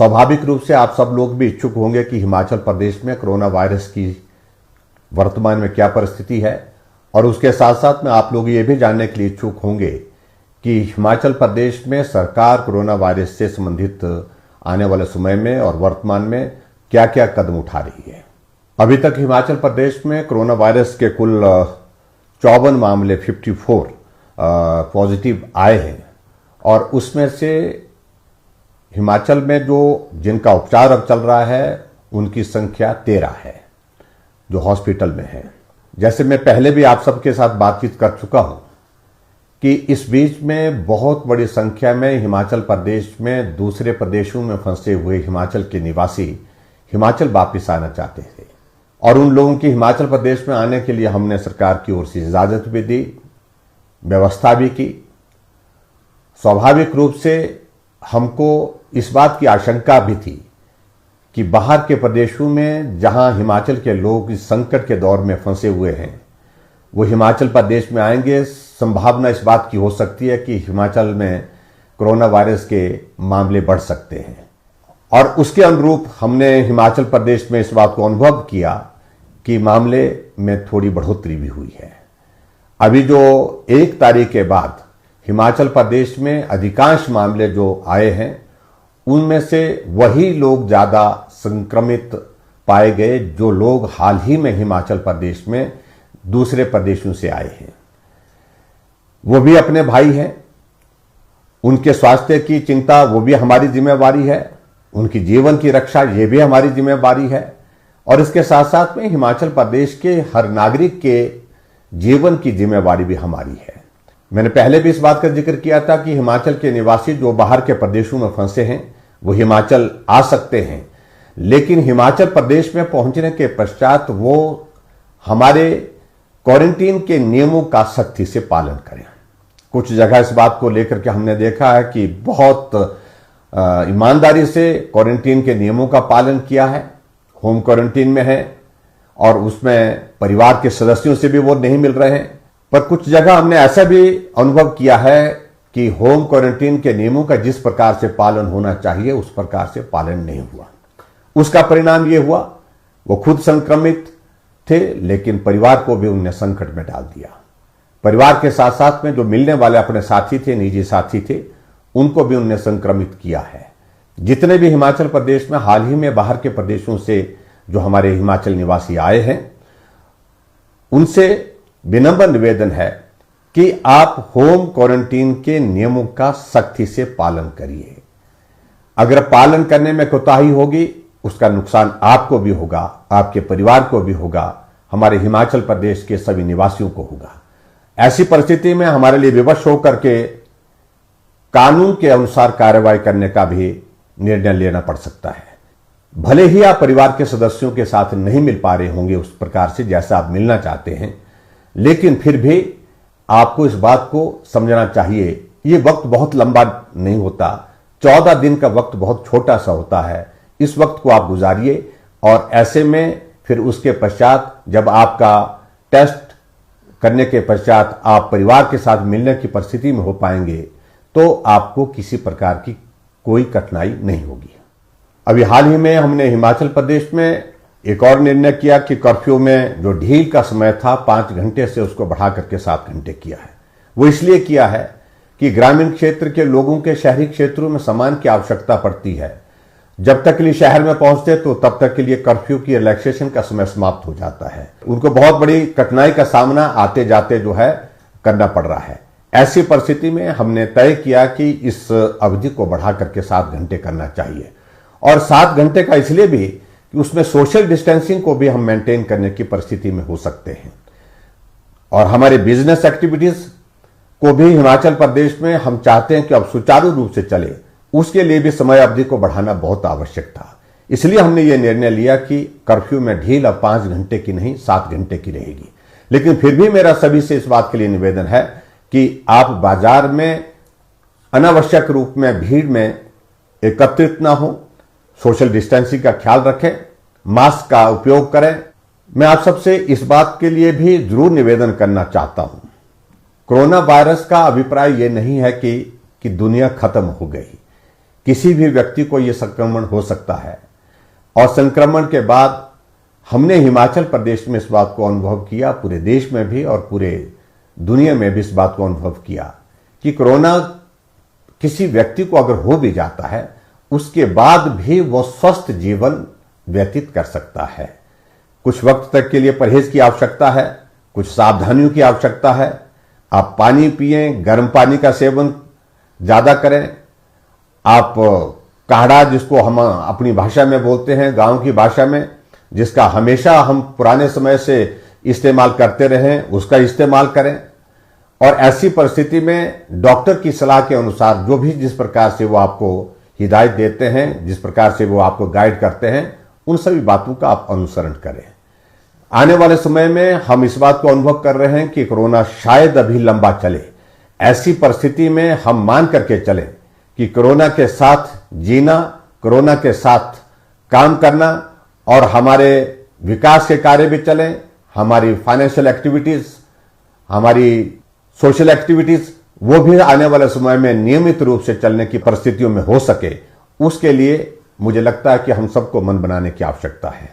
स्वाभाविक रूप से आप सब लोग भी इच्छुक होंगे कि हिमाचल प्रदेश में कोरोना वायरस की वर्तमान में क्या परिस्थिति है, और उसके साथ साथ में आप लोग ये भी जानने के लिए इच्छुक होंगे कि हिमाचल प्रदेश में सरकार कोरोना वायरस से संबंधित आने वाले समय में और वर्तमान में क्या क्या कदम उठा रही है। अभी तक हिमाचल प्रदेश में कोरोना वायरस के कुल 54 मामले 54 पॉजिटिव आए हैं, और उसमें से हिमाचल में जो जिनका उपचार अब चल रहा है उनकी संख्या 13 है जो हॉस्पिटल में है। जैसे मैं पहले भी आप सबके साथ बातचीत कर चुका हूं कि इस बीच में बहुत बड़ी संख्या में हिमाचल प्रदेश में दूसरे प्रदेशों में फंसे हुए हिमाचल के निवासी हिमाचल वापस आना चाहते थे, और उन लोगों की हिमाचल प्रदेश में आने के लिए हमने सरकार की ओर से इजाजत भी दी, व्यवस्था भी की। स्वाभाविक रूप से हमको इस बात की आशंका भी थी कि बाहर के प्रदेशों में जहां हिमाचल के लोग इस संकट के दौर में फंसे हुए हैं वो हिमाचल प्रदेश में आएंगे। संभावना इस बात की हो सकती है कि हिमाचल में कोरोना वायरस के मामले बढ़ सकते हैं, और उसके अनुरूप हमने हिमाचल प्रदेश में इस बात को अनुभव किया कि मामले में थोड़ी बढ़ोतरी भी हुई है। अभी जो 1 तारीख के बाद हिमाचल प्रदेश में अधिकांश मामले जो आए हैं उनमें से वही लोग ज्यादा संक्रमित पाए गए जो लोग हाल ही में हिमाचल प्रदेश में दूसरे प्रदेशों से आए हैं। वो भी अपने भाई हैं, उनके स्वास्थ्य की चिंता वो भी हमारी जिम्मेवारी है, उनकी जीवन की रक्षा ये भी हमारी जिम्मेवारी है, और इसके साथ साथ में हिमाचल प्रदेश के हर नागरिक के जीवन की जिम्मेवारी भी हमारी है। मैंने पहले भी इस बात का जिक्र किया था कि हिमाचल के निवासी जो बाहर के प्रदेशों में फंसे हैं वो हिमाचल आ सकते हैं, लेकिन हिमाचल प्रदेश में पहुंचने के पश्चात वो हमारे क्वारंटीन के नियमों का सख्ती से पालन करें। कुछ जगह इस बात को लेकर के हमने देखा है कि बहुत ईमानदारी से क्वारंटीन के नियमों का पालन किया है, होम क्वारंटीन में है, और उसमें परिवार के सदस्यों से भी वो नहीं मिल रहे हैं। पर कुछ जगह हमने ऐसा भी अनुभव किया है कि होम क्वारंटीन के नियमों का जिस प्रकार से पालन होना चाहिए उस प्रकार से पालन नहीं हुआ। उसका परिणाम ये हुआ वो खुद संक्रमित थे, लेकिन परिवार को भी उनने संकट में डाल दिया। परिवार के साथ साथ में जो मिलने वाले अपने साथी थे, निजी साथी थे, उनको भी उनने संक्रमित किया है। जितने भी हिमाचल प्रदेश में हाल ही में बाहर के प्रदेशों से जो हमारे हिमाचल निवासी आए हैं उनसे विनम्र निवेदन है कि आप होम क्वारंटीन के नियमों का सख्ती से पालन करिए। अगर पालन करने में कोताही होगी उसका नुकसान आपको भी होगा, आपके परिवार को भी होगा, हमारे हिमाचल प्रदेश के सभी निवासियों को होगा। ऐसी परिस्थिति में हमारे लिए विवश होकर के कानून के अनुसार कार्रवाई करने का भी निर्णय लेना पड़ सकता है। भले ही आप परिवार के सदस्यों के साथ नहीं मिल पा रहे होंगे उस प्रकार से जैसा आप मिलना चाहते हैं, लेकिन फिर भी आपको इस बात को समझना चाहिए ये वक्त बहुत लंबा नहीं होता, 14 दिन का वक्त बहुत छोटा सा होता है। इस वक्त को आप गुजारिए, और ऐसे में फिर उसके पश्चात जब आपका टेस्ट करने के पश्चात आप परिवार के साथ मिलने की परिस्थिति में हो पाएंगे तो आपको किसी प्रकार की कोई कठिनाई नहीं होगी। अभी हाल ही में हमने हिमाचल प्रदेश में एक और निर्णय किया कि कर्फ्यू में जो ढील का समय था 5 घंटे से उसको बढ़ा करके 7 घंटे किया है। वो इसलिए किया है कि ग्रामीण क्षेत्र के लोगों के शहरी क्षेत्रों में सामान की आवश्यकता पड़ती है। जब तक के लिए शहर में पहुंचते तो तब तक के लिए कर्फ्यू की रिलैक्सेशन का समय समाप्त हो जाता है। उनको बहुत बड़ी कठिनाई का सामना आते जाते जो है करना पड़ रहा है। ऐसी परिस्थिति में हमने तय किया कि इस अवधि को बढ़ा करके 7 घंटे करना चाहिए, और 7 घंटे का इसलिए भी कि उसमें सोशल डिस्टेंसिंग को भी हम मेंटेन करने की परिस्थिति में हो सकते हैं, और हमारे बिजनेस एक्टिविटीज को भी हिमाचल प्रदेश में हम चाहते हैं कि अब सुचारू रूप से चले, उसके लिए भी समय अवधि को बढ़ाना बहुत आवश्यक था। इसलिए हमने ये निर्णय लिया कि कर्फ्यू में ढील अब 5 घंटे की नहीं 7 घंटे की रहेगी। लेकिन फिर भी मेरा सभी से इस बात के लिए निवेदन है कि आप बाजार में अनावश्यक रूप में भीड़ में एकत्रित ना हो, सोशल डिस्टेंसिंग का ख्याल रखें, मास्क का उपयोग करें। मैं आप सबसे इस बात के लिए भी जरूर निवेदन करना चाहता हूं, कोरोना वायरस का अभिप्राय यह नहीं है कि दुनिया खत्म हो गई। किसी भी व्यक्ति को यह संक्रमण हो सकता है। और संक्रमण के बाद हमने हिमाचल प्रदेश में इस बात को अनुभव किया, पूरे देश में भी और पूरे दुनिया में भी इस बात को अनुभव किया कि कोरोना किसी व्यक्ति को अगर हो भी जाता है, उसके बाद भी वो स्वस्थ जीवन व्यतीत कर सकता है। कुछ वक्त तक के लिए परहेज की आवश्यकता है, कुछ सावधानियों की आवश्यकता है। आप पानी पिएं, गर्म पानी का सेवन ज्यादा करें। आप काढ़ा, जिसको हम अपनी भाषा में बोलते हैं, गांव की भाषा में, जिसका हमेशा हम पुराने समय से इस्तेमाल करते रहें, उसका इस्तेमाल करें। और ऐसी परिस्थिति में डॉक्टर की सलाह के अनुसार जो भी जिस प्रकार से वो आपको हिदायत देते हैं, जिस प्रकार से वो आपको गाइड करते हैं, उन सभी बातों का आप अनुसरण करें। आने वाले समय में हम इस बात को अनुभव कर रहे हैं कि कोरोना शायद अभी लंबा चले। ऐसी परिस्थिति में हम मान करके चलें कि कोरोना के साथ जीना, कोरोना के साथ काम करना और हमारे विकास के कार्य भी चलें, हमारी फाइनेंशियल एक्टिविटीज, हमारी सोशल एक्टिविटीज, वो भी आने वाले समय में नियमित रूप से चलने की परिस्थितियों में हो सके, उसके लिए मुझे लगता है कि हम सबको मन बनाने की आवश्यकता है।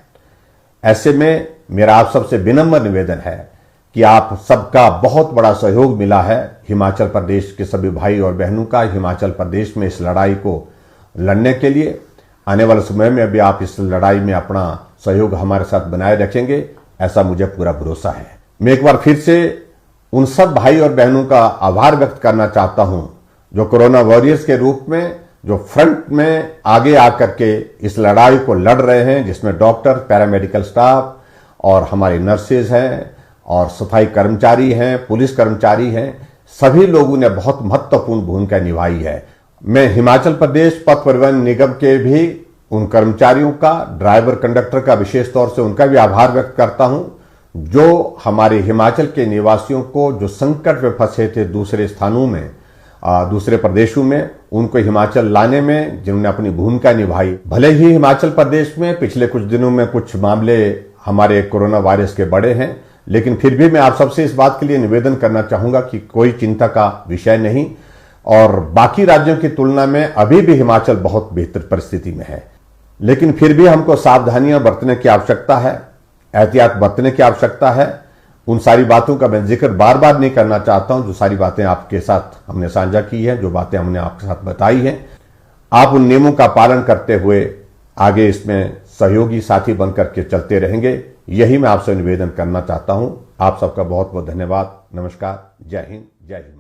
ऐसे में मेरा आप सबसे विनम्र निवेदन है कि आप सबका बहुत बड़ा सहयोग मिला है हिमाचल प्रदेश के सभी भाई और बहनों का, हिमाचल प्रदेश में इस लड़ाई को लड़ने के लिए। आने वाले समय में भी आप इस लड़ाई में अपना सहयोग हमारे साथ बनाए रखेंगे, ऐसा मुझे पूरा भरोसा है। मैं एक बार फिर से उन सब भाई और बहनों का आभार व्यक्त करना चाहता हूं जो कोरोना वॉरियर्स के रूप में, जो फ्रंट में आगे आकर के इस लड़ाई को लड़ रहे हैं, जिसमें डॉक्टर, पैरामेडिकल स्टाफ और हमारी नर्सेज हैं और सफाई कर्मचारी हैं, पुलिस कर्मचारी हैं। सभी लोगों ने बहुत महत्वपूर्ण भूमिका निभाई है। मैं हिमाचल प्रदेश पथ परिवहन निगम के भी उन कर्मचारियों का, ड्राइवर कंडक्टर का विशेष तौर से उनका भी आभार व्यक्त करता हूं, जो हमारे हिमाचल के निवासियों को जो संकट में फंसे थे दूसरे स्थानों में, दूसरे प्रदेशों में, उनको हिमाचल लाने में जिन्होंने अपनी भूमिका निभाई। भले ही हिमाचल प्रदेश में पिछले कुछ दिनों में कुछ मामले हमारे कोरोना वायरस के बढ़े हैं, लेकिन फिर भी मैं आप सबसे इस बात के लिए निवेदन करना चाहूंगा कि कोई चिंता का विषय नहीं और बाकी राज्यों की तुलना में अभी भी हिमाचल बहुत बेहतर परिस्थिति में है। लेकिन फिर भी हमको सावधानियां बरतने की आवश्यकता है, एहतियात बरतने की आवश्यकता है। उन सारी बातों का मैं जिक्र बार बार नहीं करना चाहता हूं, जो सारी बातें आपके साथ हमने साझा की है, जो बातें हमने आपके साथ बताई हैं। आप उन नियमों का पालन करते हुए आगे इसमें सहयोगी साथी बनकर के चलते रहेंगे, यही मैं आपसे निवेदन करना चाहता हूं। आप सबका बहुत बहुत धन्यवाद। नमस्कार। जय हिंद, जय हिंद।